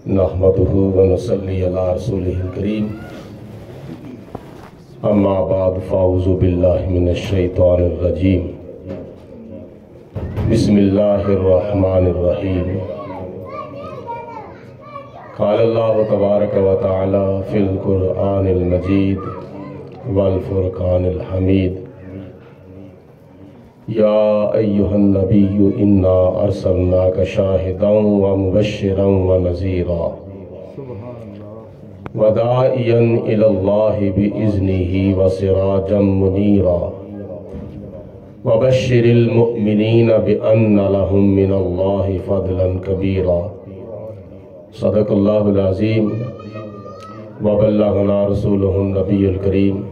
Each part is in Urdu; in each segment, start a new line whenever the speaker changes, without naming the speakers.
نحمدہ ونصلی علی رسولہ الکریم اما بعد فاعوذ باللہ من الشیطان الرجیم بسم اللہ الرحمن الرحیم قال اللہ تبارک و تعالی فی القرآن المجید والفرقان الحمید یا ایہا النبی انا ارسلناک شاہدا ومبشرا ونذیرا وداعیا الی اللہ بإذنہ وسراجا منیرا وبشر المؤمنین بأن لهم من اللہ فضلا کبیرا صدق اللہ العظیم وبلغنا رسولہ النبی الکریم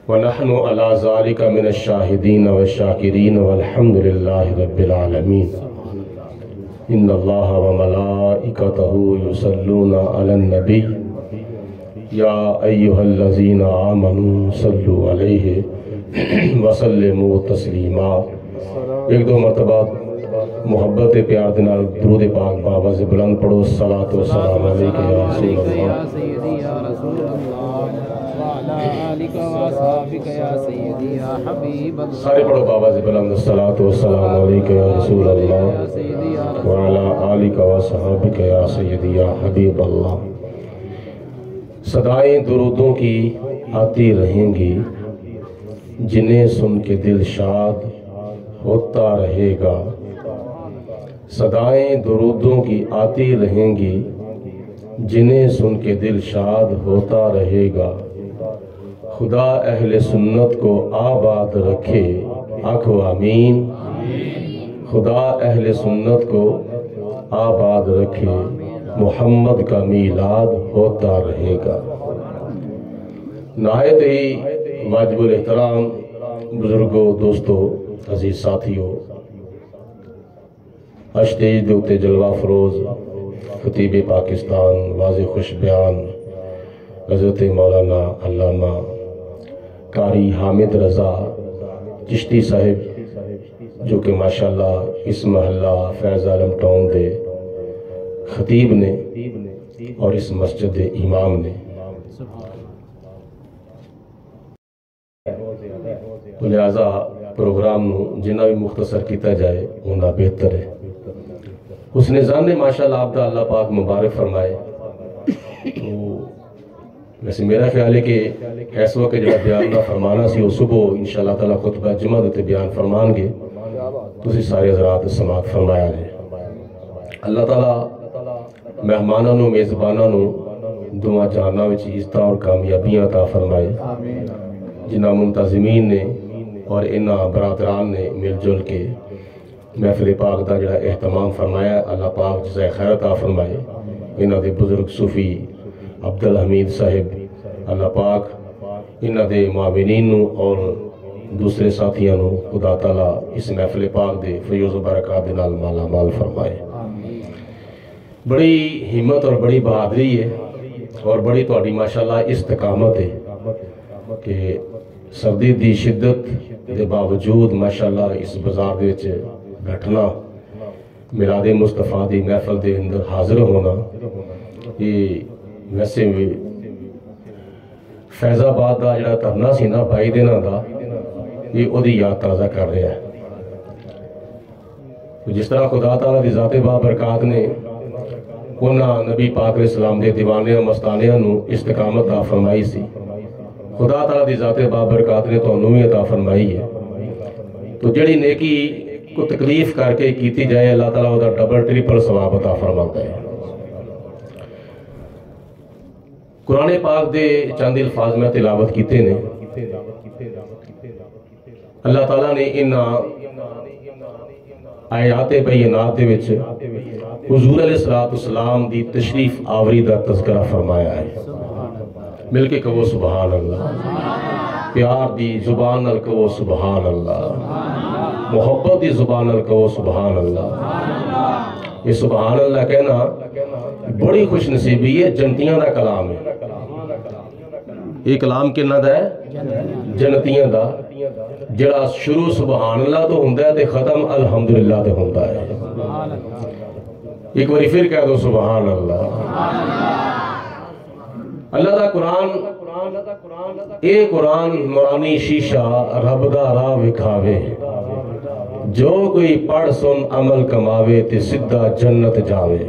ونحن على ذلك من الشاہدین والشاکرین والحمد للہ رب العالمین ان اللہ وملائکتہ یصلون علی النبی یا ایہا الذین آمنوا صلوا علیہ وسلموا تسلیما۔ ایک دو مرتبہ محبت پیار دینا درود پاک بابا سے بلند پڑھو الصلاۃ والسلام علیکہ یا رسول اللہ سارے پڑھو بابا سے بلند الصلاۃ والسلام علیکہ یا رسول اللہ وعلی آلکہ وصحابکہ یا سیدی یا حبیب اللہ۔ صدائیں درودوں کی آتی رہیں گی جنہیں سن کے دل شاد ہوتا رہے گا، صدائیں درودوں کی آتی رہیں گی جنہیں سن کے دل شاد ہوتا رہے گا، خدا اہل سنت کو آباد رکھے آنکھو آمین، خدا اہل سنت کو آباد رکھے محمد کا میلاد ہوتا رہے گا۔ نہایت ہی واجب الاحترام بزرگوں، دوستوں، عزیز ساتھیوں، اسٹیج دوتے جلوہ فروز خطیب پاکستان واضح خوش بیان حضرت مولانا علامہ قاری حامد رضا چشتی صاحب، جو کہ ماشاءاللہ اس محلہ فیض عالم ٹاؤن دے خطیب نے اور اس مسجد دے امام نے، تو لہذا پروگرام جنہ بھی مختصر کیتا جائے انہا بہتر ہے۔ اس نظام نے ماشاءاللہ آپ دا اللہ پاک مبارک فرمائے۔ تو ویسے میرا خیال ہے کہ اس وقت جڑا بیان دا فرمانا سی وہ صبح انشاءاللہ تعالیٰ خطبہ جمعہ دیتے بیان فرمان گے، تو اسی سارے حضرات سماعت فرمایا ہے۔ اللہ تعالیٰ مہمانانوں میزبانانوں دعا جہانہ وچ عزتاں اور کامیابیاں عطا فرمائے، جنہ منتظمین نے اور انہ برادران نے مل جل کے محفل پاک دا جڑا اہتمام فرمایا، اللہ پاک جزائے خیر عطا فرمائے۔ انہ دے بزرگ صوفی عبدالحمید صاحب، اللہ پاک انہ دے معاونین اور دوسرے ساتھیاں خدا تعالیٰ اس محفل پاک دے فیوز و برکات دے نال مالا مال فرمائے۔ بڑی ہمت اور بڑی بہادری ہے اور بڑی توڑی ماشاءاللہ استقامت ہے کہ سردی دی شدت دے باوجود ماشاءاللہ اس بازار دے وچ بیٹھنا، میلاد مصطفیٰ دی محفل دے اندر حاضر ہونا، یہ ویسے بھی فیض آباد دا جڑا ترنا سی نا بائی دینا دا، یہ او دی یاد تازہ کر رہا ہے۔ جس طرح خدا تعالیٰ دی ذات بابرکات نے انہاں نبی پاک علیہ السلام دے دیوانیاں مستانیاں نو استقامت عطا فرمائی سی، خدا تعالیٰ دی ذات بابرکات نے تو انہوں عطا فرمائی ہے۔ تو جڑی نیکی کو تکلیف کر کے کیتی جائے، اللہ تعالیٰ وہ ڈبل ٹریپل ثواب عطا فرماتا ہے۔ قرآن پاک دے چند الفاظ میں تلاوت کیتے نے، اللہ تعالیٰ نے ان آیات بینات دے وچ حضور علیہ السلام دی تشریف آوری دا تذکرہ فرمایا ہے۔ مل کے کہو سبحان اللہ، پیار دی زبان نال کہو سبحان اللہ، محبت دی زبان نال کہو سبحان اللہ۔ یہ سبحان اللہ کہنا بڑی خوش نصیبی ہے، جنتیاں دا کلام ہے۔ یہ کلام کنہ دا ہے؟ جنتیاں دا، جڑا شروع سبحان اللہ تو ہوندہ ہے تے ختم الحمدللہ تے ہوندہ ہے۔ ایک باری پھر کہہ دو سبحان اللہ۔ اللہ دا قرآن اے قرآن نورانی شیشہ رب دا راہ وکھاوے، جو کوئی پڑھ سن عمل کماوے تے سدھا جنت جاوے۔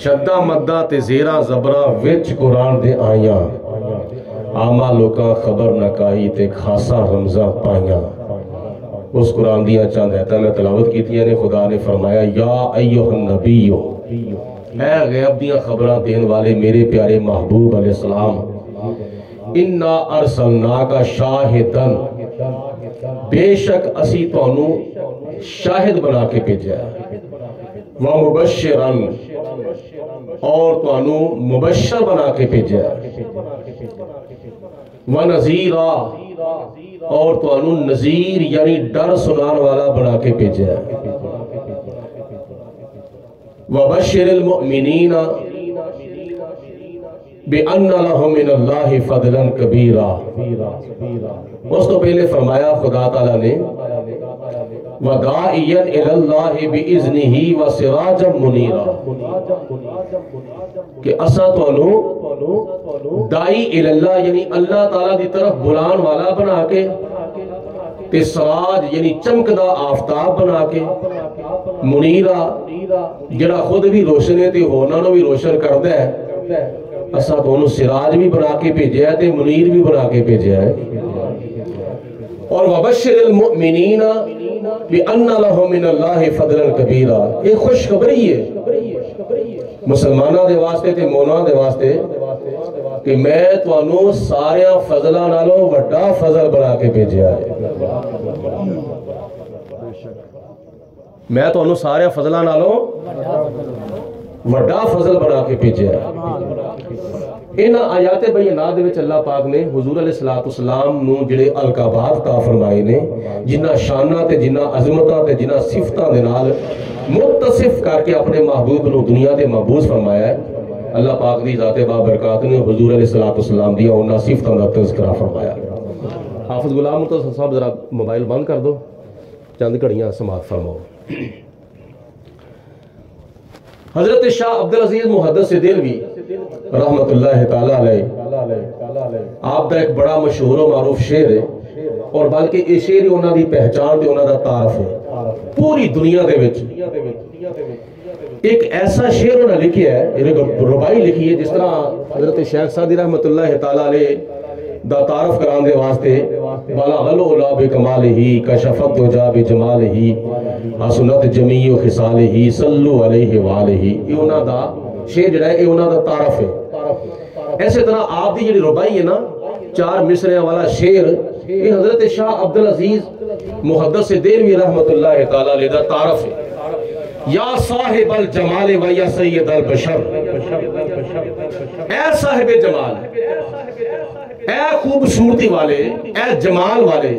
شدہ مدہ تے زیرہ زبرہ وچ قرآن دے آیاں، آما لوکاں خبر نکائی تے خاصا رمزہ پائیاں۔ اس قرآن دیا چاند ایتہ میں تلاوت کیتیاں نے، خدا نے فرمایا یا ایہا النبیو، اے غیب دیا خبران دین والے میرے پیارے محبوب علیہ السلام، اِنَّا أَرْسَلْنَاكَ شَاهِدًا، بے شک اسی تونو شاہد بنا کے بھیجا ہے، وَمُبَشِّرًا، اور تونو مبشر بنا کے بھیجا ہے، وَنَذِيرًا، اور تونو نذیر یعنی ڈر سنان والا بنا کے بھیجا ہے، وَبَشِّرِ الْمُؤْمِنِينَ بِأَنَّ لَهُم مِّنَ اللَّهِ فَضْلًا كَبِيرًا۔ اس تو پہلے فرمایا خدا تعالیٰ نے وَدَاعِيًا إِلَى اللَّهِ بِإِذْنِهِ وَسِرَاجًا مُنِيرًا، کہ اسا تونو دائی الاللہ یعنی اللہ تعالیٰ دی طرف بلان والا بنا کے، تے سراج یعنی چمکدہ آفتاب بنا کے، منیرہ جڑا خود بھی روشن ہے تے ہونا نو بھی روشن کرتا ہے، اسا دونوں سراج بھی بنا کے بھیجے ہے تے منیر بھی بنا کے بھیجے ہے۔ اور وَبَشِّرِ الْمُؤْمِنِينَ بِأَنَّ لَهُم مِّنَ اللَّهِ فَضْلًا كَبِيرًا، یہ خوشخبری ہے مسلمانہ دے واسطے تے مومناں دے واسطے کہ میں تانوں سارے فضلہ نالوں وڈا فضل بنا کے بھیجیا ہے، میں تانوں سارے فضلہ نالوں وڈا فضل بنا کے بھیجیا ہے۔ انہاں آیات بینات دے وچ اللہ پاک نے حضور علیہ السلام نو جڑے القابات عطا فرمائے نے، جنہ شاناں تے جنہ عظمتاں تے جنہ صفتاں دے نال متصف کر کے اپنے محبوب نو دنیا دے محبوب فرمایا ہے۔ اللہ پاک دی ذات بابرکات نے حضور علیہ السلام دیا انہاں صفتاں دا تذکرہ فرمایا۔ حافظ غلام مرتضی صاحب ذرا موبائل بند کر دو، چند گھڑیاں سماعت فرماؤ۔ حضرت شاہ عبدالعزیز محدث دہلوی رحمت اللہ تعالیٰ علیہ، آپ دا ایک بڑا مشہور و معروف شعر ہے، اور بلکہ یہ شعر ہی انہاں دی پہچان تے انہاں دا تعارف ہے پوری دنیا دے وچ۔ ایک ایسا شعر انہاں لکھیا ہے، ایک ربائی لکھی ہے، جس طرح حضرت شیخ سعدی رحمت اللہ تعالیٰ علیہ دا تعارف کران دے واسطے بلغ العلا بکمالہ کشفت دجا بجمالہ حسنت جمیع خصالہ صلو علیہ وآلہ، یہ انہاں دا شعر جڑا ہے یہ انہاں دا تعارف ہے۔ ایسے طرح آپ دی جڑی ربائی ہے نا، 4 مصرعوں والا شعر، یہ حضرت شاہ عبدالعزیز محدث دہلوی رحمت اللہ تعالیٰ علیہ دا تعارف ہے۔ یا صاحب الجمال و یا سید البشر، اے صاحب جمال، اے خوبصورتی والے، اے جمال والے،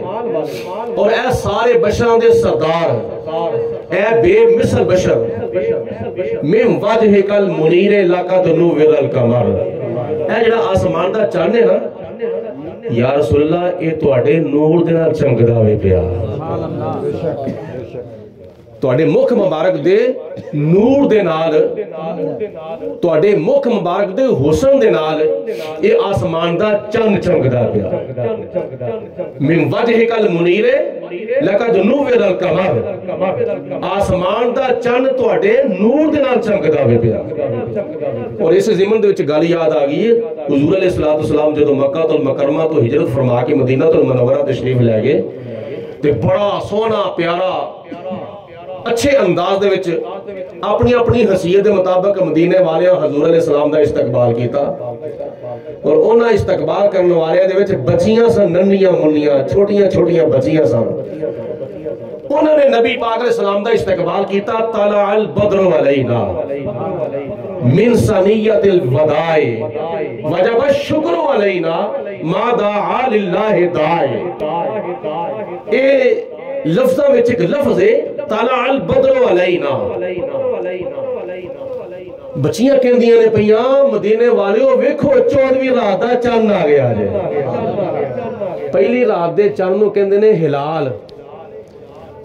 اور اے سارے بشران دے سردار، اے بے مثل بشر، من وجہک المنیر لقد نور القمر، اے جڑا آسمان دا چاند ہے نا، یا رسول اللہ اے تواڈے نور دے نال چمکدا وے پیا، تواڈے مکھ مبارک دے نور دے نال، تواڈے مکھ مبارک دے حسن دے نال اے آسمان دا چند چمکدا پیا، من وجہک المنیر لقد نور القمر، آسمان دا چند تواڈے نور دے نال چمکدا پیا۔ اور اس ضمن دے وچ گل یاد آ گئی، حضور علیہ السلام جدوں مکہ المکرمہ تو ہجرت فرما کے مدینہ المنورہ تشریف لے گئے تے بڑا سونا پیارا اچھے انداز دے وچ اپنی اپنی حیثیت دے مطابق مدینے والے حضور علیہ السلام دا استقبال کیتا، اور انہاں استقبال کرنے والے دے وچ بچیاں سن، ننیاں منیاں چھوٹیاں چھوٹیاں بچیاں سن، انہوں نے نبی پاک علیہ السلام دا استقبال کیتا، طلع البدر علینا من ثنیۃ الوداع وجب الشکر علینا ما دعا للہ داعی۔ اے لفظہ میں ایک لفظ ہے طلع البدر علینا، بچیاں کہندیاں نے پیاں مدینے والیوں ویکھو 14ویں رات دا چاند آ گیا جے۔ پہلی رات دے چاند نو کہندے نے ہلال،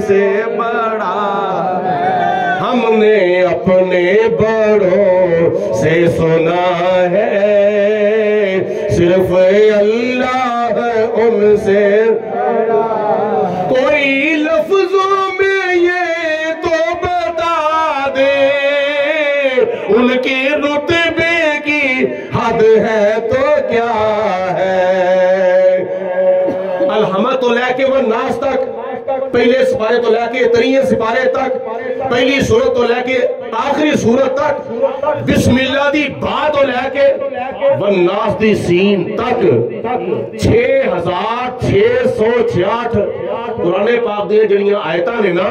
سے بڑا ہم نے اپنے بڑوں سے سنا ہے صرف اللہ ان سے کوئی لفظوں میں یہ تو بتا دے ان کے رتبے کی حد ہے تو کیا ہے الحمد تو لے کے والناس تک پہلے سپارے تو لے کے ترین سپارے تک پہلی سورت تو لے کے آخری سورت تک بسم اللہ دی با تو لے کے والناس دی سین تک 6666 قرآن پاک دے جڑیاں آیتاں نے نا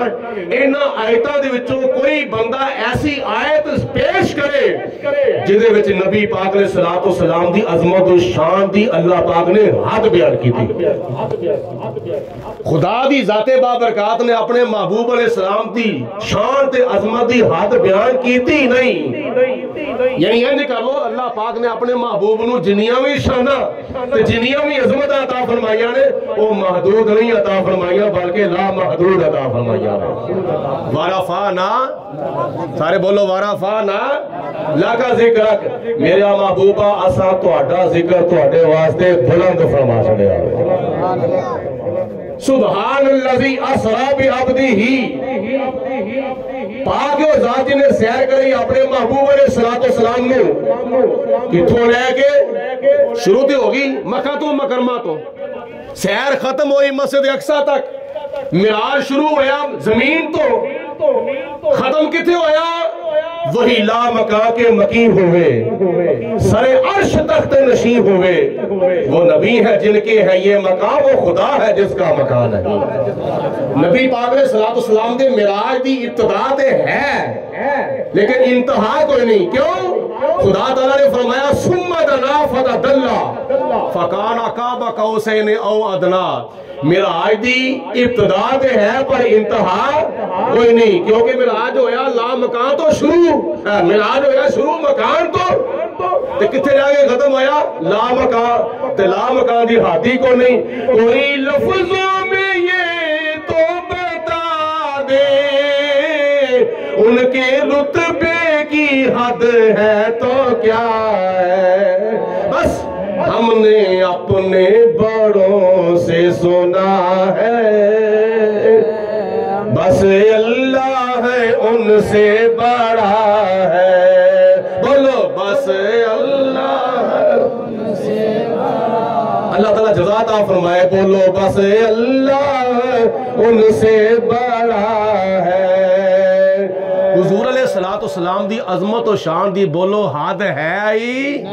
انہاں آیتاں دے وچوں کوئی بندہ ایسی آیت پیش کرے جدے وچ نبی پاک علیہ الصلوۃ والسلام دی عظمت و شان دی اللہ پاک نے حد بیان کی تھی خدا دی ذات بابرکات نے اپنے محبوب علیہ السلام دی شان تے عظمت دی حد بیان کیتی نہیں یعنی یہ کہہ لو اللہ پاک نے اپنے محبوب نو جنیاں بھی شانہ تے جنیاں بھی عظمت عطا فرمائیاں نے وہ محدود نہیں عطا فرمائیاں بلکہ لا محدود عطا فرمائیاں نے وارفعنا سارے بولو وارفعنا لکا ذکرک میرے محبوبہ اساں تہاڈا ذکر تہاڈے واسطے بلند فرما چھڈیا سبحان اللذی اسرا بعبدہ پاک و ذات نے سیر کری اپنے محبوب علیہ السلام نے کتھوں لے کے شروع تے ہوگی مکہ تو مکرمہ تو سیر ختم ہوئی مسجد اقصی تک معراج شروع ہویا زمین تو ختم کتھے ہویا وہی لا مکان کے مقیم ہوئے سر عرش تخت نشین ہوئے وہ نبی ہے جن کے ہے یہ مقام وہ خدا ہے جس کا مکان ہے نبی پاک علیہ السلام دے معراج دی ابتدا تے ہے لیکن انتہا کوئی نہیں کیوں خدا تعالیٰ نے فرمایا ثم دنا فتدلا فکان قاب قوسین او ادنا معراج دی ابتدا تے ہے پر انتہا کوئی نہیں کیونکہ معراج ہویا لا مکان تو شروع معراج ہویا شروع مکان تو تے کتھے جا کے ختم ہویا لا مکان تے لا مکان دی حادی کو نہیں کوئی لفظوں میں یہ تو بتا دے ان کے رتبے کی حد ہے تو کیا ہے بس ہم نے اپنے بڑوں سے سنا ہے بس اللہ ہے ان سے بڑا ہے بولو بس اللہ ہے ان سے بڑا اللہ تعالیٰ جزا عطا فرمائے بولو بس اللہ ہے ان سے بڑا ہے حضور علیہ السلام دی عظمت و شان دی بولو حد ہے آئی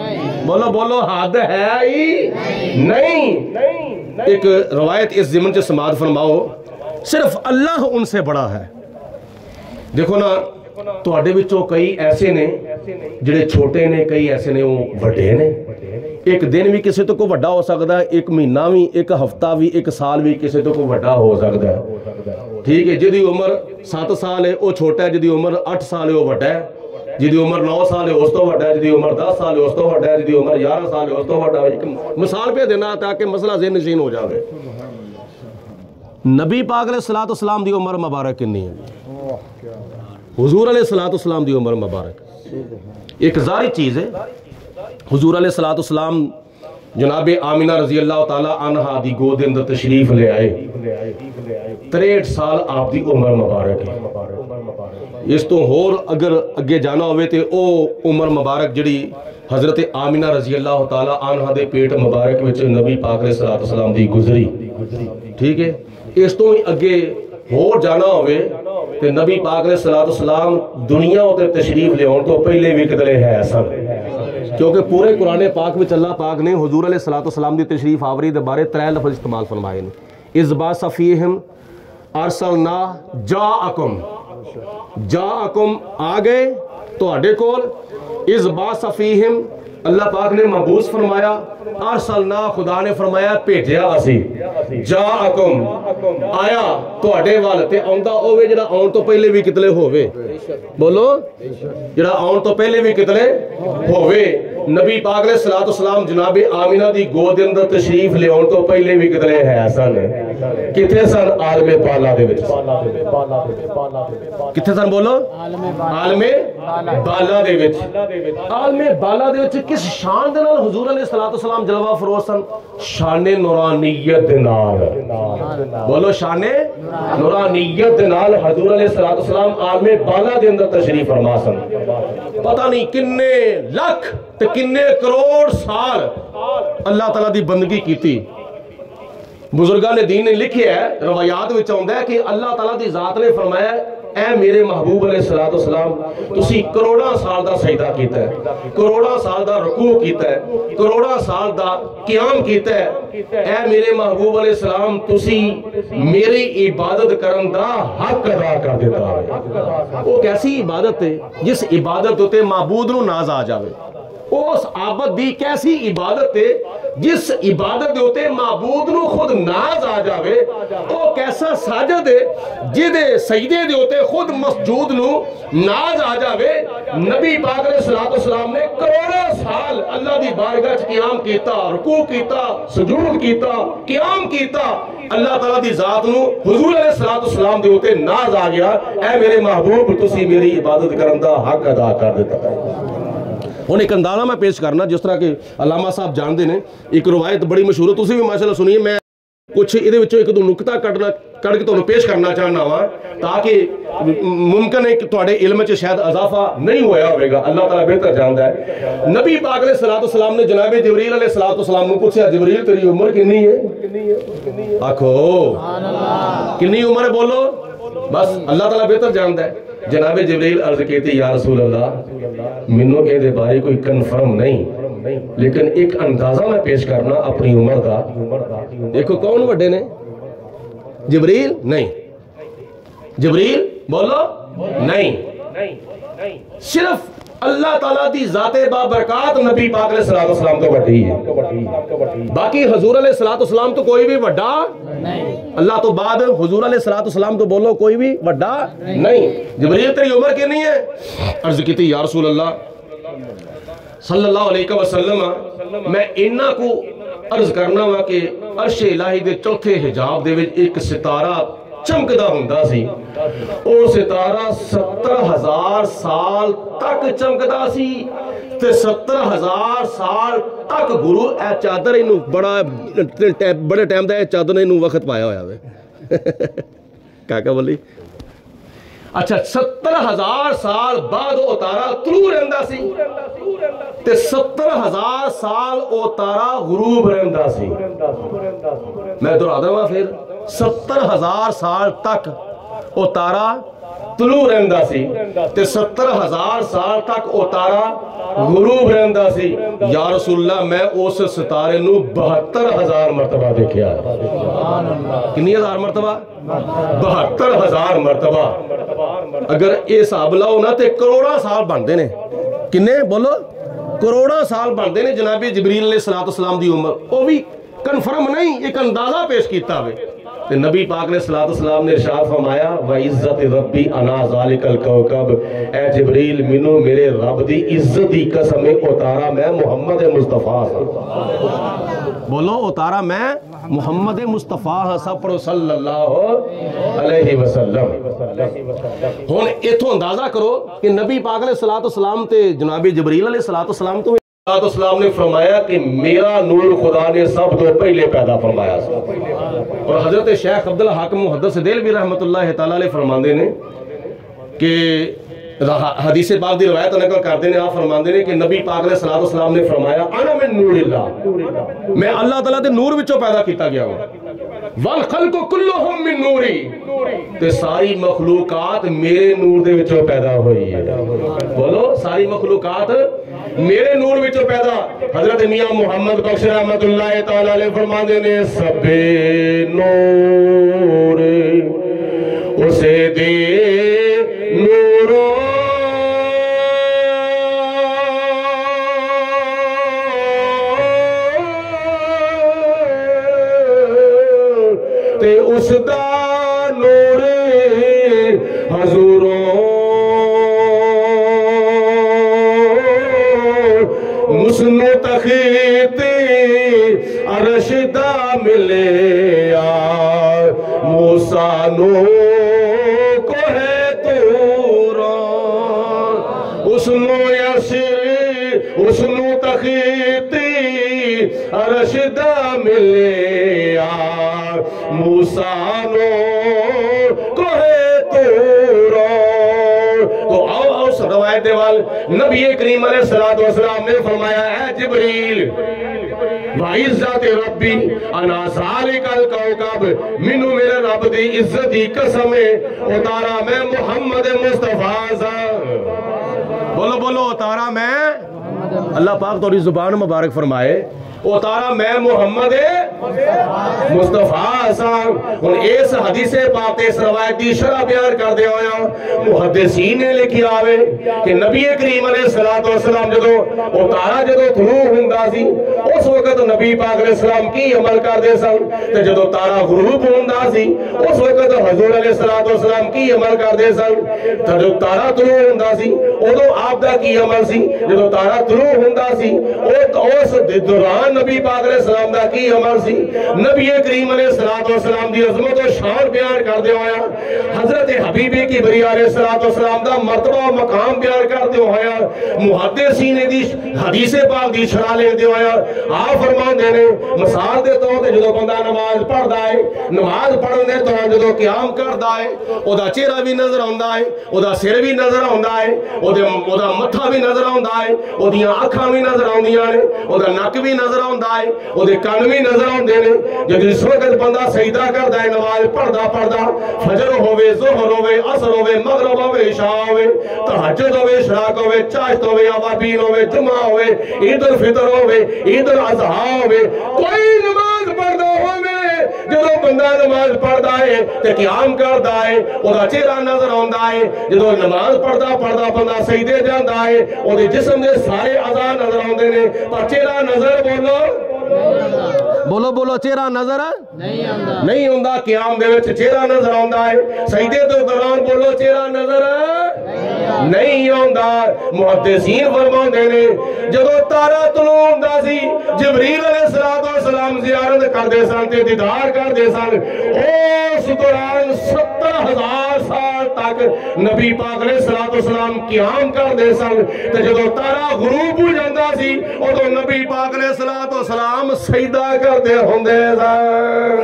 بولو حد ہے آئی نہیں ایک روایت اس ضمن سے سماعت فرماؤ صرف اللہ ان سے بڑا ہے دیکھو نا تواڈے وچوں کئی ایسے نے جڑے چھوٹے نے کئی ایسے نے وہ بڑے نے ایک دن بھی کسی تو کو بڑا ہو سکتا ہے ایک مہینہ بھی ایک ہفتہ بھی ایک سال بھی کسی تو کو بڑا ہو سکتا ہے ٹھیک ہے جدی عمر 7 سال ہے وہ چھوٹا ہے جدی عمر 8 سال ہے وہ بڑا ہے جدی عمر 9 سال ہے اس تو بڑا ہے جدی عمر 10 سال ہے اس تو بڑا ہے جدی عمر 11 سال ہے اس تو بڑا ہے مثال پہ دینا تاکہ مسئلہ ذہن نشین ہو جاوے نبی پاک علیہ السلام دی عمر مبارک کنی ہے حضور علیہ السلام دی عمر مبارک ایک ظاہری چیز ہے حضور علیہ السلام جناب آمینہ رضی اللہ تعالی عنہ دی گود اندر تشریف لے آئے 63 سال آپ دی عمر مبارک ہے اس تو ہور اگر اگے جانا ہوئے تے او عمر مبارک جڑی حضرت آمینہ رضی اللہ تعالی عنہ دے پیٹ مبارک وچ نبی پاک علیہ السلام دی گزری ٹھیک ہے اس تو اگے ہور جانا ہوئے تے نبی پاک علیہ السلام دنیا تے تشریف لے آن تو پہلے بھی کدلے ہے سن کیونکہ پورے قرآن پاک میں اللہ پاک نے حضور علیہ السلام دی تشریف آوری دے بارے 3 لفظ استعمال فرمائے نے اذ بعث فیہم ارسلنا جاءکم آگئے تو اڈے کول اذ بعث فیہم اللہ پاک نے مبعوث فرمایا ارسلنا خدا نے فرمایا بھیجیا اسی جاءکم آیا تو اڈے وال تے آندا ہوے جڑا آن تو پہلے بھی کتلے ہووے بولو جڑا آن تو پہلے بھی کتلے ہووے نبی پاک علیہ السلام جناب آمینہ دی گود اندر تشریف لے آن تو پہلے بھی کتلے ہے سن کتنے سن عالم بالا دے وچ کتنے سن بولو عالم بالا دے وچ عالم بالا دے وچ کس شان دے نال حضور علیہ السلام جلوہ فروز سن شان نورانیت دے نال بولو شان نورانیت دے نال حضور علیہ السلام عالم بالا دے اندر تشریف فرما سن پتہ نہیں کنے لاکھ تے کنے کروڑ سال اللہ تعالیٰ دی بندگی کیتی بزرگان دین نے لکھیا ہے روایات وچ آندا ہے کہ اللہ تعالیٰ دی ذات نے فرمایا اے میرے محبوب علیہ السلام تسی کروڑاں سال دا سجدہ کیتا ہے کروڑاں سال دا رکوع کیتا ہے کروڑاں سال دا قیام کیتا ہے اے میرے محبوب علیہ السلام تسی میری عبادت کرن دا حق ادا کر دیتا ہے وہ کیسی عبادت ہے جس عبادت ہوتے معبود نو ناز آ جاوے اس عابد دی کیسی عبادت ہے جس عبادت دے ہوتے معبود نو خود ناز آ جاوے وہ کیسا ساجد ہے جدے سجدے دے ہوتے خود مسجود نو ناز آ جاوے نبی پاک علیہ السلام نے کروڑوں سال اللہ دی بارگاہ چ قیام کیتا رکوع کیتا سجود کیتا قیام کیتا اللہ تعالیٰ دی ذات نو حضور علیہ السلام دے ہوتے ناز آ گیا اے میرے محبوب تسی میری عبادت کرن دا حق ادا کر دیتا ہے ہن ایک اندازہ میں پیش کرنا جس طرح کہ علامہ صاحب جانتے ہیں ایک روایت بڑی مشہور ہے تسی بھی ماشاءاللہ سنیے میں کچھ ادھے وچوں ایک دو نکتہ کڑ کے تانوں پیش کرنا چاہنا وا تاکہ ممکن ہے کہ تواڈے علم وچ شاید اضافہ نہیں ہویا ہوے گا اللہ تعالیٰ بہتر جاندا ہے نبی پاک علیہ السلام نے جناب جبریل علیہ السلام نو پوچھا جبریل تیری عمر کتنی ہے آکھو سبحان اللہ کتنی عمر ہے بولو بس اللہ تعالیٰ بہتر جاندا ہے جناب جبریل عرض کیتی یا رسول اللہ منو اے دے بارے کوئی کنفرم نہیں لیکن ایک اندازہ میں پیش کرنا اپنی عمر کا دیکھو کون وڈے نے جبریل نہیں جبریل بولو نہیں صرف اللہ تعالیٰ دی ذات بابرکات نبی پاک علیہ السلام تو وڈی ہے باقی حضور علیہ السلام تو کوئی بھی وڈا اللہ تو بعد حضور علیہ السلام تو بولو کوئی بھی وڈا نہیں جبریل تیری عمر کی نہیں ہے عرض کی تھی یا رسول اللہ صلی اللہ علیہ وسلم میں انہا کو عرض کرنا ہوا کہ عرش الہی دے چوتھے حجاب دے وچ ایک ستارہ چمکدہ ہوندا سی او ستارہ 70,000 سال تک چمکدہ سی تے 70,000 سال تک گرو اے چادر انہوں بڑے ٹائم دا اے چادر نے انہوں وقت پایا ہویا ہوئے کاکا بولی اچھا 70,000 سال بعد او تارا طلوع رہندا سی تے 70,000 سال او تارا غروب رہندا سی میں دورا دوں پھر 70,000 سال تک او تارا طلوع رہندا سی تے 70,000 سال تک او تارا غروب رہندا سی یا رسول اللہ میں اس ستارے نو 72,000 مرتبہ دیکھیا کنی ہزار مرتبہ 72,000 مرتبہ اگر اے حساب لاؤ نا تے کروڑا سال بندے نے کنے بولو کروڑا سال بندے نے جناب جبریل علیہ السلام دی عمر وہ بھی کنفرم نہیں ایک اندازہ پیش کیتا ہوئے کہ نبی پاک علیہ السلام نے ارشاد فرمایا وَعِزَّتِ رَبِّ أَنَا ذَلِكَ الْكَوْكَبِ اے جبریل منو میرے رب دی عزت دی قسم اتارا میں محمد مصطفیٰ بولو اتارا میں محمد مصطفیٰ صلی اللہ علیہ وسلم ہون ایتھو اندازہ کرو کہ نبی پاک علیہ السلام تے جناب جبریل علیہ السلام تو السلام نے فرمایا کہ میرا نور خدا نے سب تو پہلے پیدا فرمایا اور حضرت شیخ عبدالحاکم محدث دہلوی رحمت اللہ تعالیٰ علیہ فرماندے نے کہ حدیث پاک دی روایت نقل کرتے ہیں آپ فرماندے نے کہ نبی پاک علیہ السلام نے فرمایا انا من نور اللہ میں اللہ تعالیٰ دے نور وچوں پیدا کیتا گیا ہوں والخلق کلہم من نوری تے ساری مخلوقات میرے نور دے وچوں پیدا ہوئی ہے بولو ساری مخلوقات میرے نور وچوں پیدا حضرت میاں محمد بخش رحمت اللہ تعالیٰ علیہ فرماندے نے سب نور اسے دے نورو تے اس دا نور حضوروں مسن تخیط عرش دا ملے موسانو کو ہے تورا اسنو یسر اسنو تخیتی رشدہ ملیا موسانو کو ہے تورا. تو آؤ اس روایت دیوال نبی کریم علیہ السلام نے فرمایا اے جبریل وَعِزَّتِ رَبِّ اَنَا ذَلِكَ الْكَوْكَبِ منو میرے رب دی عزت دی قسم اتارا میں محمد مصطفیٰ سا. بولو بولو اتارا میں اللہ پاک توڑی زبان مبارک فرمائے اتارا میں محمد مصطفیٰ صاحب. ان اس حدیث پاک اس روایت دی شرح بیان کر دے ہویا محدثین نے لکھی آوے کہ نبی کریم علیہ السلام جدو اتارا جدو طلوع ہوندا سی اس وقت نبی پاک علیہ السلام کی عمل کر دے سن تے جدو تارا غروب ہوندا سی اس وقت حضور علیہ السلام کی عمل کر دے سن تے جدو تارا طلوع ہوندا سی ادو آپ دا کی عمل سی جدو تارا طلوع ہوندا سی اس دوران نبی پاک علیہ السلام دا کی عمل سی. نبی کریم علیہ السلام دی عظمت و شان بیان کر دے ہویا حضرت حبیبی کی بری علیہ السلام دا مرتبہ و مقام بیان کر دے ہویا محدثین دی حدیث پاک دی شرح لے دے ہویا. آپ فرمان دینے مثال دے تو جدو بندہ نماز پڑھ دائے نماز پڑھن دے تو جدو قیام کر دائے او دا چہرہ بھی نظر آندا ہے او دا سر بھی نظر آندا ہے او دا متھا بھی نظر آندا ہے او دیاں اکھاں بھی نظر آندیاں نے او دا نک بھی نظر آندا ہے او دے کان بھی نظر آندے نے. جب اس وقت بندہ سجدہ کردا ہے نماز پڑھدا فجر ہوے ظہر ہوے عصر ہوے مغرب ہوے عشاء ہوے تہجد ہوے اشراق ہوے چاشت ہوے اوابین ہوے جمعہ ہوے عید الفطر ہوے عید الاضحیٰ ہوے کوئی نماز پڑھدا ہوے جدو بندہ نماز پڑھدا ہے تے قیام کردا ہے او دا چہرہ نظر آندا ہے جدو نماز پڑھدا بندہ سجدے جاندا ہے او دے جسم دے سارے اعضاء نظر آندے نے پر چہرہ نظر بولو چہرہ نظر نہیں ہوندا. قیام دے وچ چہرہ نظر آندا ہے سجدے تو دوران بولو چہرہ نظر نہیں ہوندا. محدثین فرماندے نے جدو تارا طلوع ہوندا سی جبریل علیہ السلام زیارت کردے سن تے دیدار کردے سن اس دوران 70,000 سال تک نبی پاک علیہ السلام قیام کردے سن تے جدو تارا غروب ہو جاندا سی ادو نبی پاک علیہ السلام سجدہ کردے ہوندے سن.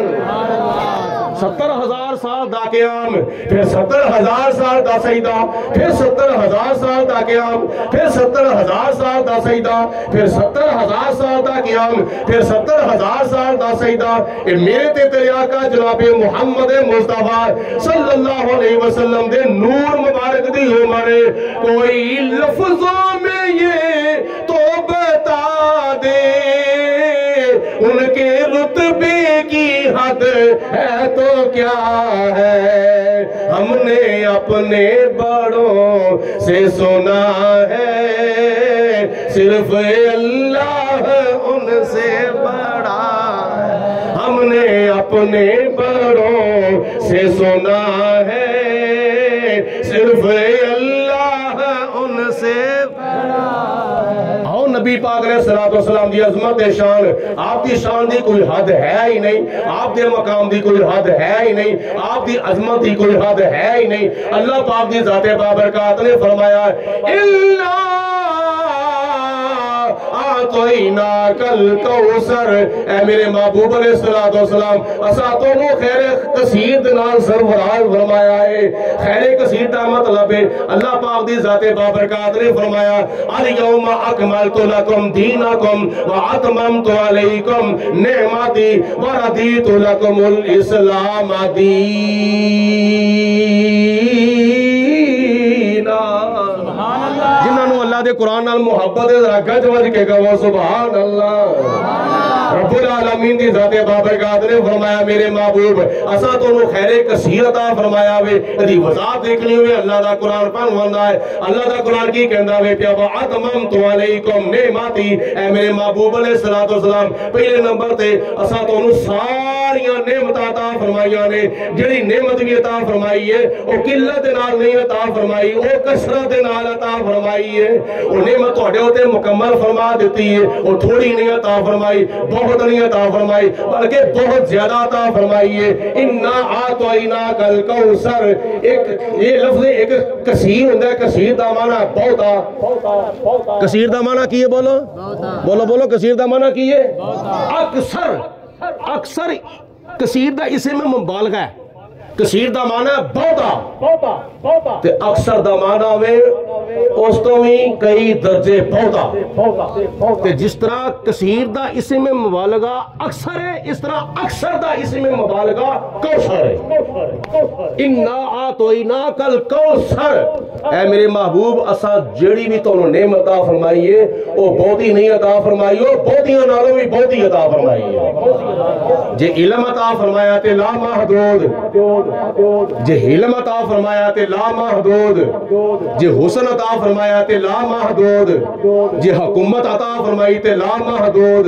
70,000 سال دا قیام پھر 70,000 سال دا سجدہ پھر 70,000 سال دا قیام پھر 70,000 سال دا سجدہ پھر 70,000 سال دا قیام پھر 70,000 سال دا سجدہ. میرے تے تیرے آقا جناب محمد مصطفیٰ صلی اللہ علیہ وسلم دے نور مبارک دی عمر کوئی لفظوں میں یہ تو بتا دے ان کے رتبے کی حد ہے تو کیا ہے. ہم نے اپنے بڑوں سے سنا ہے صرف اللہ ان سے بڑا ہے. ہم نے اپنے بڑوں سے سنا ہے صرف اللہ ان سے بڑا ہے. نبی پاک علیہ السلام دی عظمت شان آپ دی شان دی کوئی حد ہے ہی نہیں آپ دے مقام دی کوئی حد ہے ہی نہیں آپ دی عظمت دی کوئی حد ہے ہی نہیں. اللہ پاک دی ذات بابرکات نے فرمایا اللہ آتویناک الکوثر اے میرے محبوب علیہ السلام اسا تو نو خیر کثیر دنال سرفراز فرمایا ہے. خیر کثیر دا مطلب ہے اللہ پاک دی ذات بابرکات نے فرمایا الیوم اکملت لکم دینکم واتممت علیکم نعمتی ورضیت لکم الاسلام دینا. جنہوں اللہ دے قرآن نال محبت ہے ذرا گج وج کے کہو سبحان اللہ. رب العالمین دی ذات بابرکات نے فرمایا میرے محبوب اسا تو نو خیر کثیر عطا فرمایا وے. دی وضاحت دیکھنی ہوئے اللہ دا قرآن پڑھواندا ہے. اللہ دا قرآن کی کہندا وے پیا واتممت علیکم نعمتی اے میرے محبوب علیہ السلام پہلے نمبر تے اسا تو نو سارے ساریاں نعمت عطا فرمائیاں نے جڑی نعمت بھی عطا فرمائی ہے وہ قلت نال نہیں عطا فرمائی وہ کثرت نال عطا فرمائی ہے وہ نعمت تواڈے اوتے مکمل فرما دیتی ہے وہ تھوڑی نہیں عطا فرمائی بہت نہیں عطا فرمائی بلکہ بہت زیادہ عطا فرمائی ہے انا اعطیناک الکوثر ایک یہ لفظ ایک کثیر ہوندا ہے کثیر دا معنی بہت کثیر دا معنی کی ہے بولو بولو بولو کثیر دا معنی کی ہے اکثر اکثر کثیر دا اسم مبالغہ ہے کثیر دا معنی بہتا تے اکثر دا معنی ہوئے اس تو بھی کئی درجے بہتا تے جس طرح کثیر دا اسم مبالغہ اکثر ہے اس طرح اکثر دا اسم مبالغہ کوثر ہے انا اعطیناک الکوثر اے میرے محبوب اساں جڑی بھی تانوں نعمت عطا فرمائی ہے وہ بہتی نہیں عطا فرمائی ہو بہتیاں نالوں بھی بہتی عطا فرمائی ہے جے علم عطا فرمایا تے لا محدود جے علم عطا فرمایا تے لا محدود جے حسن عطا فرمایا تے لا محدود جے حکومت عطا فرمائی تے لا محدود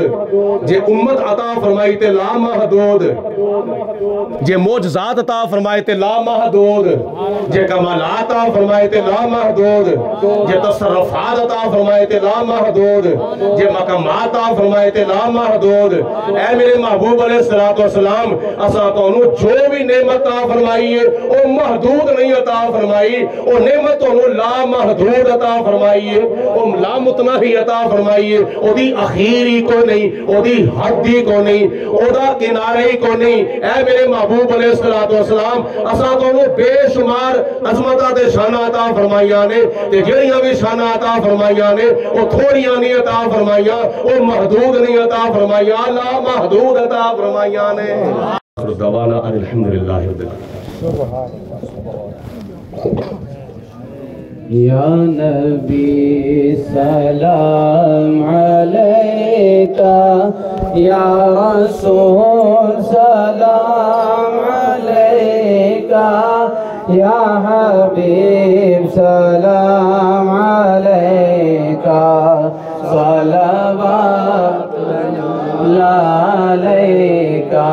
جے امت عطا فرمائی تے لا محدود جے معجزات عطا فرمائے تے لا محدود جے کمالات عطا فرمائے تے لا محدود جے تصرفات عطا فرمائے تے لا محدود جے مقامات عطا فرمائے تے لا محدود اے میرے محبوب علیہ السلام اساں تانوں جو بھی نعمت عطا فرمائی ہے وہ محدود نہیں عطا فرمائی وہ نعمت تانوں لا محدود عطا فرمائی ہے وہ لا متناہی عطا فرمائی ہے وہ دی اخیر ہی کو نہیں وہ دی حد ہی کو نہیں وہ دا کنارے ہی کو نہیں اے میرے محبوب علیہ السلام اساں تانوں بے شمار عظمتاں تے شاناں عطا فرمائیاں نے تے جڑیاں بھی شاناں عطا فرمائیاں نے وہ تھوڑیاں نہیں عطا فرمائیاں وہ محدود نہیں عطا فرمائیاں لا محدود عطا فرمائیاں نے دعوانا الحمدللہ رب العالمین
یا نبی سلام علیکہ یا رسول سلام علیکہ یا حبیب سلام علیکہ صلوات اللہ علیکہ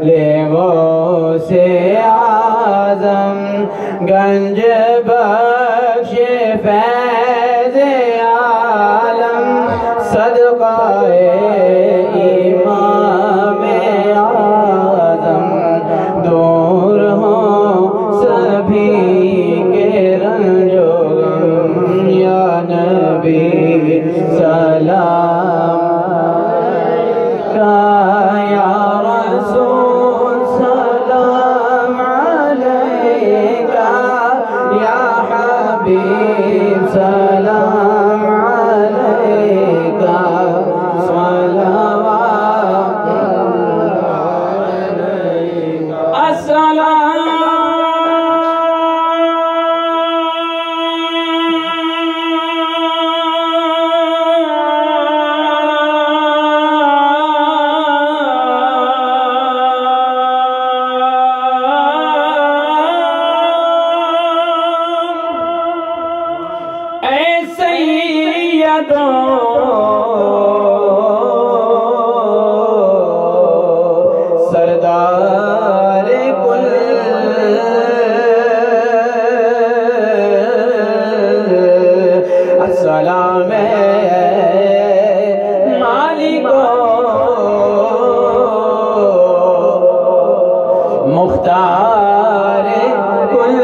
لیمو سے آزم گنج بخش فیض عالم صدقہ امام اعظم دور ہوں سبھی کے رنج و غم یا نبی سلام سلام علیکہ صلوات السلام سردار کل السلام مالک مختار کل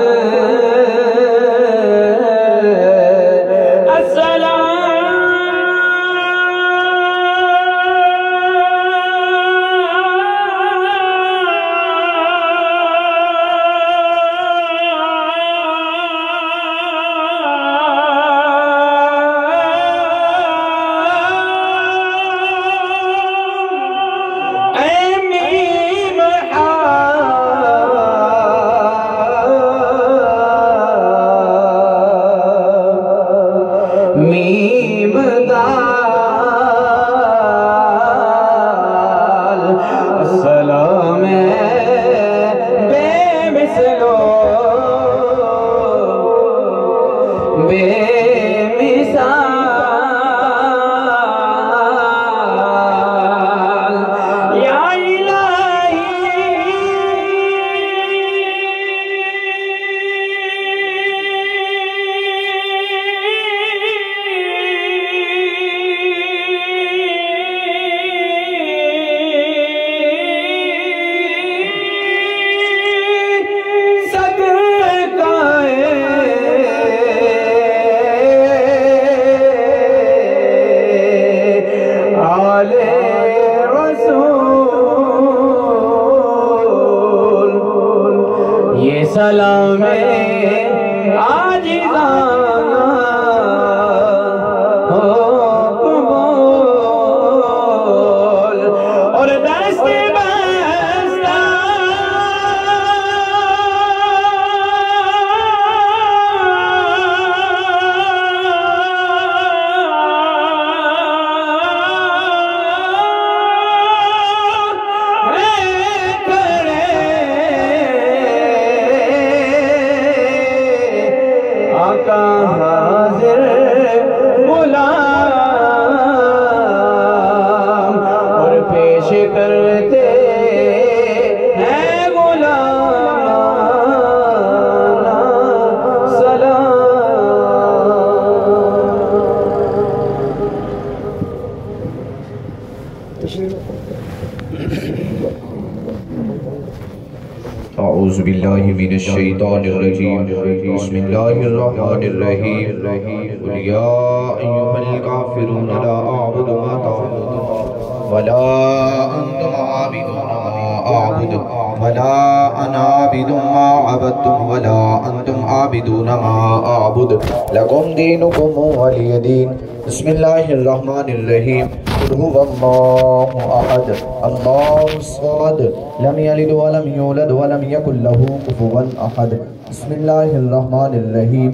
سلام عاجزانہ ہو قبول اور دست بستہ آقا حاضر غلام اور پیش کرتے ہیں غلامانہ سلام
اعوذ باللہ من الشیطان الرجیم بسم اللہ الرحمن الرحیم قل یا ایہا الکافرون لا اعبد ما تعبدون ولا انتم عابدون ما اعبد ولا انا عابد ما عبدتم ولا انتم عابدون ما اعبد لکم دینکم ولی دین بسم اللہ الرحمن الرحیم قل هو اللہ احد اللہ الصمد لم یلد ولم یولد ولم یکن له کفوا احد بسم اللہ الرحمن الرحیم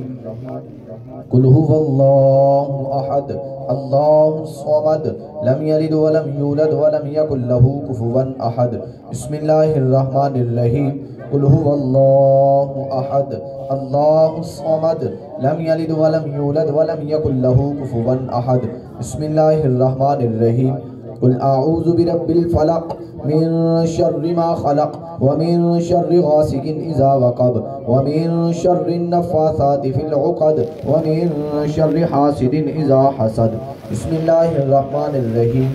قل هو اللہ احد اللہ الصمد لم یلد ولم یولد ولم یکن له کفوا احد بسم اللہ الرحمن الرحیم قل هو اللہ احد اللہ الصمد لم یلد ولم یولد ولم یکن له کفوا احد بسم اللہ الرحمن الرحیم قل اعوذ برب الفلق من شر ما خلق ومن شر غاسق اذا وقب ومن شر النفاثات في العقد ومن شر حاسد اذا حسد بسم اللہ الرحمن الرحیم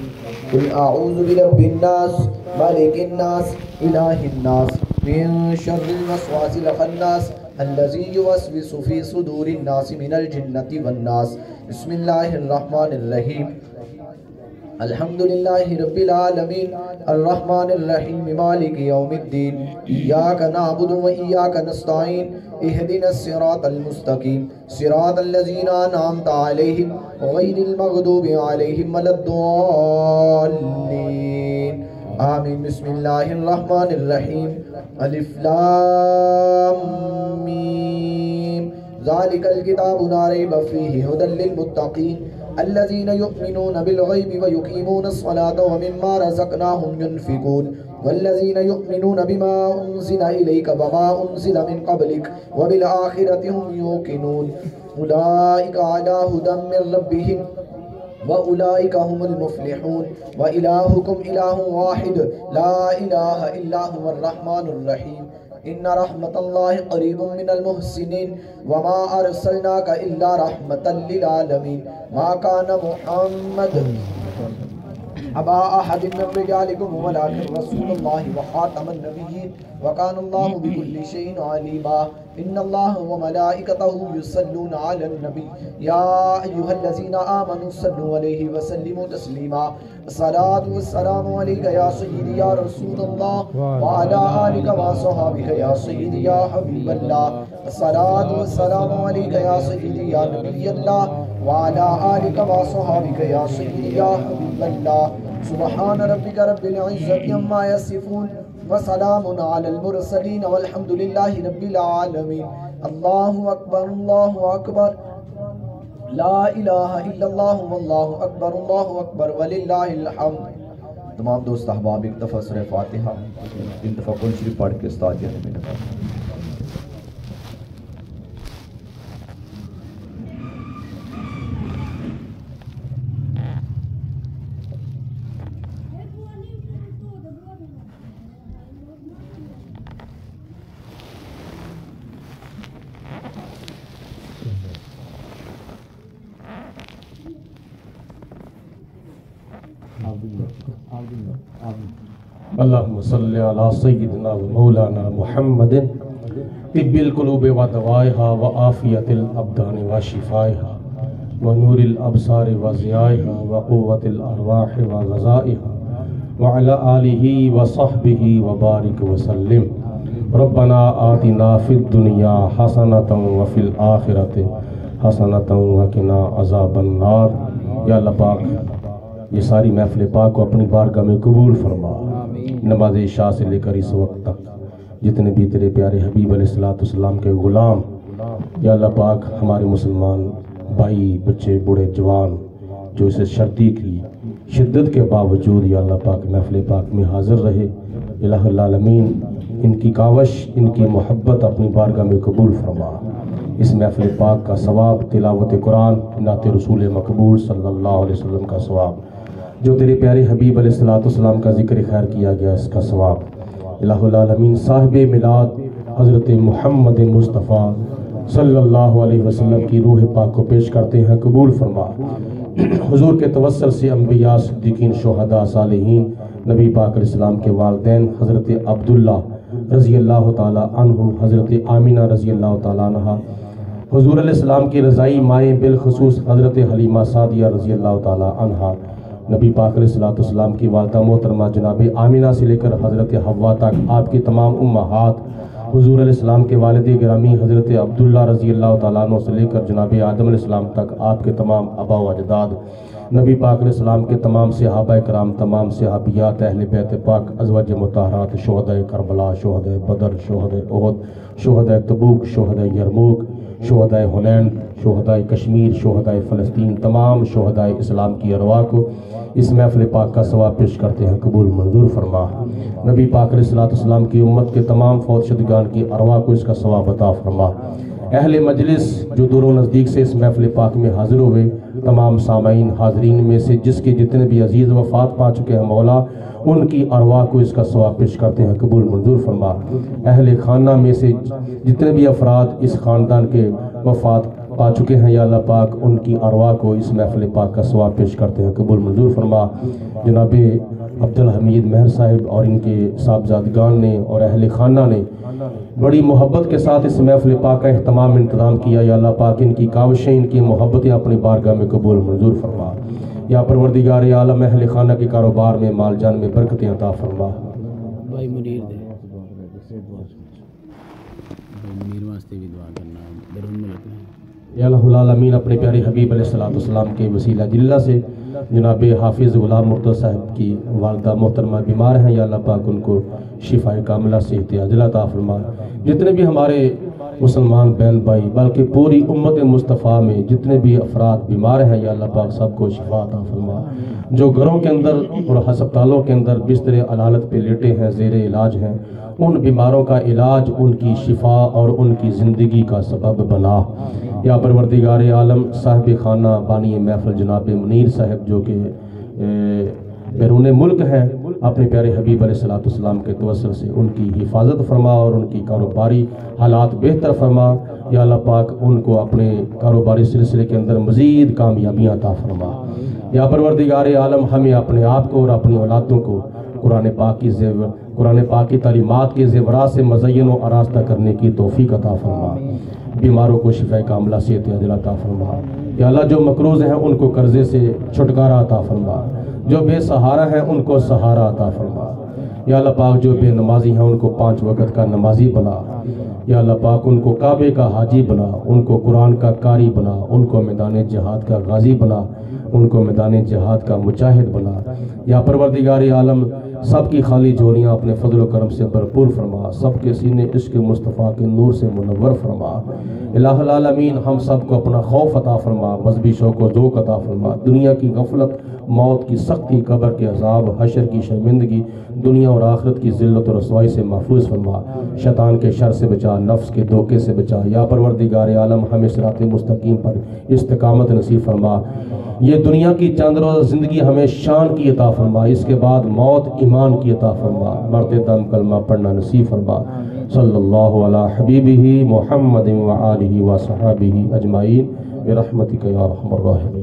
قل اعوذ برب الناس ملک الناس الہ الناس من شر الوسواس الخناس الذي يوسوس في صدور الناس من الجنة والناس بسم اللہ الرحمن الرحیم الحمدللہ رب العالمین الرحمن الرحیم مالک یوم الدین ایاک نعبد و ایاک نستعین اہدنا الصراط المستقیم صراط الذین انعمت علیہم غیر المغضوب علیہم ولا الضالین آمین بسم اللہ الرحمن الرحیم الف لام میم ذالک الکتاب لا ریب فیہ ھدی للمتقین الذين يؤمنون بالغيب ويقيمون الصلاة ومما رزقناهم ينفقون والذين يؤمنون بما أنزل إليك وما أنزل من قبلك وبالآخرة هم يوقنون أولئك على هدى من ربهم وأولئك هم المفلحون وإلهكم إله واحد لا إله إلا هو الرحمن الرحيم إن رحمة الله قريب من المحسنين وما أرسلناك إلا رحمة للعالمين ما كان محمد أبا أحد من رجالكم ولكن رسول الله وخاتم النبيين وكان الله بكل شيء عليما إن الله وملائكته يصلون على النبي يا أيها الذين آمنوا صلوا عليه وسلموا تسليما الصلاة والسلام عليك يا سيدي يا رسول الله وعلى آلك وصحابك يا سيدي يا حبيب الله الصلاة والسلام عليك يا سيدي يا نبي الله وعلى آلك وصحابك يا سيدي يا حبيب الله سبحان ربك رب العزة عما يصفون وسلام على المرسلين والحمد لله رب العالمين الله أكبر لا الہ الا اللہ واللہ اکبر وللہ الحمد. تمام دوست احباب ایک دفعہ سورہ فاتحہ ایک دفعہ قرآن شریف پڑھ کے استاد جانے میں نکال.
اللہم صلی علی سیدنا و مولانا محمد طب القلوب و دوائها و عافیت الابدان و شفائها و نور الابصار و ضیائها و قوت الارواح و غذائها و علی آلہ و صحبہ و بارک وسلم ربنا آتنا فی الدنیا حسنۃ وفی الآخرۃ حسنۃ وقنا عذاب النار۔ یا اللہ پاک یہ ساری محفل پاک کو اپنی بارگاہ میں قبول فرما۔ نماز عشاء سے لے کر اس وقت تک جتنے بھی تیرے پیارے حبیب علیہ السلام کے غلام، یا اللہ پاک ہمارے مسلمان بھائی بچے بوڑھے جوان جو اسے سردی کی شدت کے باوجود یا اللہ پاک محفل پاک میں حاضر رہے، الہ العالمین ان کی کاوش ان کی محبت اپنی بارگاہ میں قبول فرما۔ اس محفل پاک کا ثواب تلاوت قرآن، نعت رسول مقبول صلی اللہ علیہ وسلم کا ثواب، جو تیرے پیارے حبیب علیہ السلام کا ذکر خیر کیا گیا اس کا ثواب، الہ العالمین صاحب میلاد حضرت محمد مصطفیٰ صلی اللہ علیہ وسلم کی روح پاک کو پیش کرتے ہیں، قبول فرما۔ حضور کے توسل سے انبیاء صدیقین شہداء صالحین نبی پاک علیہ السلام کے والدین حضرت عبداللہ رضی اللہ تعالی عنہ، حضرت آمینہ رضی اللہ تعالی عنہ، حضور علیہ السلام کی رضائی مائیں بالخصوص حضرت حلیمہ سعدیہ رضی اللہ تعالی عنہ، نبی پاک علیہ السلام کی والدہ محترمہ جناب آمینہ سے لے کر حضرت حوا تک آپ کی تمام امہات، حضور علیہ السلام کے والد گرامی حضرت عبداللہ رضی اللہ تعالیٰ عنہ سے لے کر جناب آدم علیہ السلام تک آپ کے تمام آبا و اجداد، نبی پاک علیہ السلام کے تمام صحابہ کرام، تمام صحابیات، اہل بیت پاک، ازواج مطہرات، شہدائے کربلا، شہدائے بدر، شہدائے احد، شہدائے تبوک، شہدائے یرموک، شہدائے حنین، شہدائے کشمیر، شہدائے فلسطین، تمام شہدائے اسلام کی ارواح کو اس محفل پاک کا ثواب پیش کرتے ہیں، قبول منظور فرما۔ نبی پاک علیہ السلام کی امت کے تمام فوت شدگان کی ارواح کو اس کا ثواب عطا فرما۔ اہل مجلس جو دور و نزدیک سے اس محفل پاک میں حاضر ہوئے، تمام سامعین حاضرین میں سے جس کے جتنے بھی عزیز وفات پا چکے ہیں مولا، ان کی ارواح کو اس کا ثواب پیش کرتے ہیں، قبول منظور فرما۔ اہل خانہ میں سے جتنے بھی افراد اس خاندان کے وفات پا چکے ہیں یا اللہ پاک، ان کی ارواح کو اس محفل پاک کا ثواب پیش کرتے ہیں، قبول منظور فرما۔ جناب عبدالحمید مہر صاحب اور ان کے صاحبزادگان نے اور اہل خانہ نے بڑی محبت کے ساتھ اس محفل پاک کا اہتمام انتظام کیا، یا اللہ پاک ان کی کاوشیں ان کی محبتیں اپنی بارگاہ میں قبول منظور فرما۔ یا پروردگار عالم اہل خانہ کے کاروبار میں مال جان میں برکتیں عطا فرما۔
بھائی منیر واسطے بھی دعا کرنا، بیرون ملک میں
یا اللہ العالمین اپنے پیارے حبیب علیہ السلام کے وسیلہ جلہ سے جناب حافظ غلام مرتضی صاحب کی والدہ محترمہ بیمار ہیں، یا اللہ پاک ان کو شفا کاملہ صحت عاجلہ عطا فرما۔ جتنے بھی ہمارے مسلمان بہن بھائی بلکہ پوری امت مصطفیٰ میں جتنے بھی افراد بیمار ہیں، یا اللہ پاک سب کو شفا عطا فرما۔ جو گھروں کے اندر اور ہسپتالوں کے اندر بستر علالت پہ لیٹے ہیں، زیر علاج ہیں، ان بیماروں کا علاج ان کی شفا اور ان کی زندگی کا سبب بنا۔ یا پروردگار عالم صاحب خانہ بانی محفل جناب منیر صاحب جو کہ بیرون ملک ہیں، اپنے پیارے حبیب علیہ السلام کے توسل سے ان کی حفاظت فرما اور ان کی کاروباری حالات بہتر فرما۔ یا اللہ پاک ان کو اپنے کاروباری سلسلے کے اندر مزید کامیابیاں عطا فرما۔ یا پروردگار عالم ہمیں اپنے آپ کو اور اپنی اولادوں کو قرآن پاک کی تعلیمات کے زیورات سے مزین و آراستہ کرنے کی توفیق عطا فرما۔ بیماروں کو شفا کاملہ صحت عاجلہ عطا فرما۔ یا اللہ جو مقروض ہیں ان کو قرضے سے چھٹکارا عطا فرما، جو بے سہارا ہیں ان کو سہارا عطا فرما۔ یا اللہ پاک جو بے نمازی ہیں ان کو 5 وقت کا نمازی بنا۔ یا اللہ پاک ان کو کعبے کا حاجی بنا، ان کو قرآن کا قاری بنا، ان کو میدان جہاد کا غازی بنا، ان کو میدان جہاد کا مجاہد بنا۔ یا پروردگار عالم سب کی خالی جولیاں اپنے فضل و کرم سے بھرپور فرما، سب کے سینے عشق مصطفیٰ کے نور سے منور فرما۔ الہ العالمین ہم سب کو اپنا خوف عطا فرما، مذہبی شوق و ذوق عطا فرما، دنیا کی غفلت، موت کی سختی، قبر کے عذاب، حشر کی شرمندگی، دنیا اور آخرت کی ذلت و رسوائی سے محفوظ فرما، شیطان کے شر سے بچا، نفس کے دھوکے سے بچا۔ یا پروردگار عالم ہمیں صراط مستقیم پر استقامت نصیب فرما۔ یہ دنیا کی چند روز زندگی ہمیں شان کی عطا فرما، اس کے بعد موت ایمان کی عطا فرما، مرتے دم کلمہ پڑھنا نصیب فرما۔ صلی اللہ علی حبیبہ محمد و آلہ و صحابہ اجمعین برحمتک یا ارحم الراحمین۔